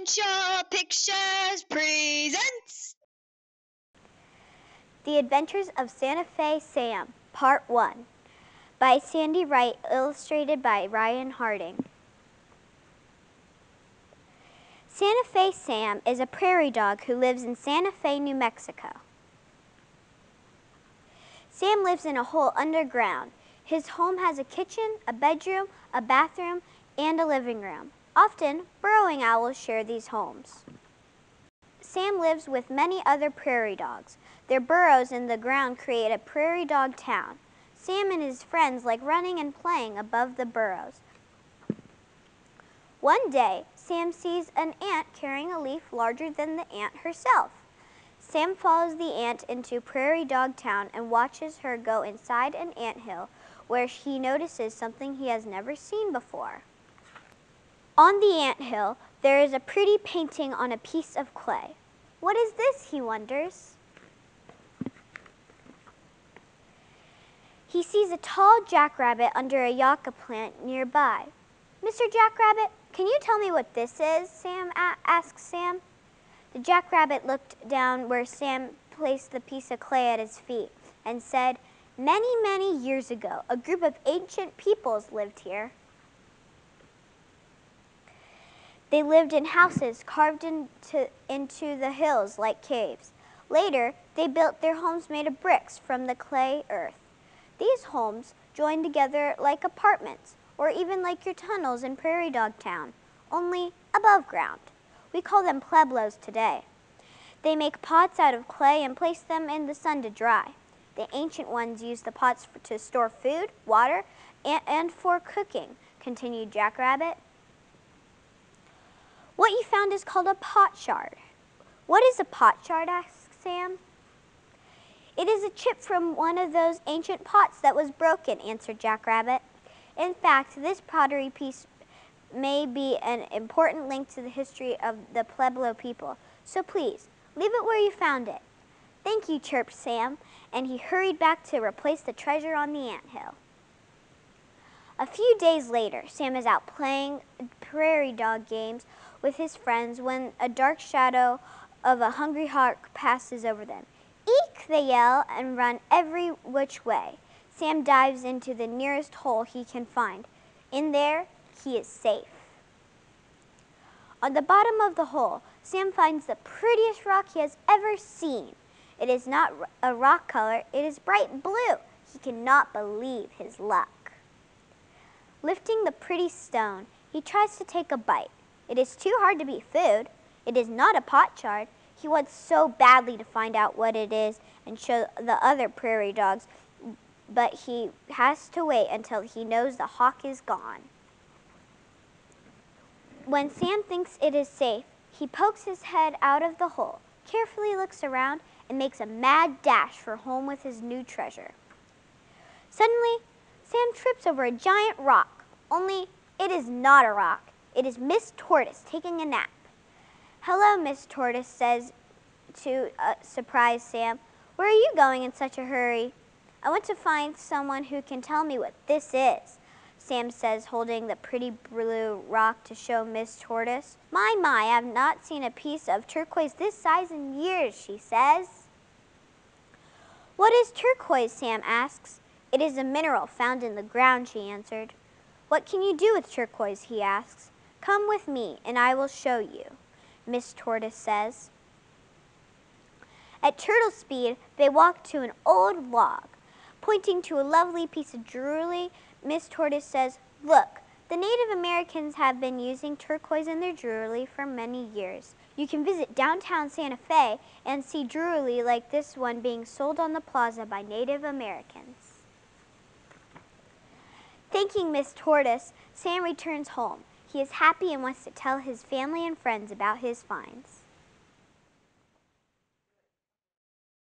Essential Pictures presents The Adventures of Santa Fe Sam, Part 1, by Sandy Wright, illustrated by Ryan Harding. Santa Fe Sam is a prairie dog who lives in Santa Fe, New Mexico. Sam lives in a hole underground. His home has a kitchen, a bedroom, a bathroom, and a living room. Often, burrowing owls share these homes. Sam lives with many other prairie dogs. Their burrows in the ground create a prairie dog town. Sam and his friends like running and playing above the burrows. One day, Sam sees an ant carrying a leaf larger than the ant herself. Sam follows the ant into Prairie Dog Town and watches her go inside an anthill where he notices something he has never seen before. On the anthill, there is a pretty painting on a piece of clay. What is this, he wonders. He sees a tall jackrabbit under a yucca plant nearby. Mr. Jackrabbit, can you tell me what this is? Sam asks Sam. The jackrabbit looked down where Sam placed the piece of clay at his feet and said, "Many, many years ago, a group of ancient peoples lived here. They lived in houses carved into the hills like caves. Later, they built their homes made of bricks from the clay earth. These homes joined together like apartments, or even like your tunnels in Prairie Dog Town, only above ground. We call them pueblos today. They make pots out of clay and place them in the sun to dry. The ancient ones used the pots to store food, water, and for cooking," continued Jackrabbit. "What you found is called a potsherd." "What is a potsherd?" asked Sam. "It is a chip from one of those ancient pots that was broken," answered Jackrabbit. "In fact, this pottery piece may be an important link to the history of the Pueblo people, so please, leave it where you found it." "Thank you," chirped Sam, and he hurried back to replace the treasure on the anthill. A few days later, Sam is out playing prairie dog games with his friends when a dark shadow of a hungry hawk passes over them. "Eek!" they yell and run every which way. Sam dives into the nearest hole he can find. In there, he is safe. On the bottom of the hole, Sam finds the prettiest rock he has ever seen. It is not a rock color, it is bright blue. He cannot believe his luck. Lifting the pretty stone, he tries to take a bite. It is too hard to be food. It is not a potsherd. He wants so badly to find out what it is and show the other prairie dogs, but he has to wait until he knows the hawk is gone. When Sam thinks it is safe, he pokes his head out of the hole, carefully looks around, and makes a mad dash for home with his new treasure. Suddenly, Sam trips over a giant rock, only it is not a rock. It is Miss Tortoise taking a nap. "Hello," Miss Tortoise says to surprise Sam. "Where are you going in such a hurry?" "I want to find someone who can tell me what this is," Sam says, holding the pretty blue rock to show Miss Tortoise. My, I have not seen a piece of turquoise this size in years," she says. "What is turquoise?" Sam asks. "It is a mineral found in the ground," she answered. "What can you do with turquoise?" he asks. "Come with me, and I will show you," Miss Tortoise says. At turtle speed, they walk to an old log. Pointing to a lovely piece of jewelry, Miss Tortoise says, "Look, the Native Americans have been using turquoise in their jewelry for many years. You can visit downtown Santa Fe and see jewelry like this one being sold on the plaza by Native Americans." Thanking Miss Tortoise, Sam returns home. He is happy and wants to tell his family and friends about his finds.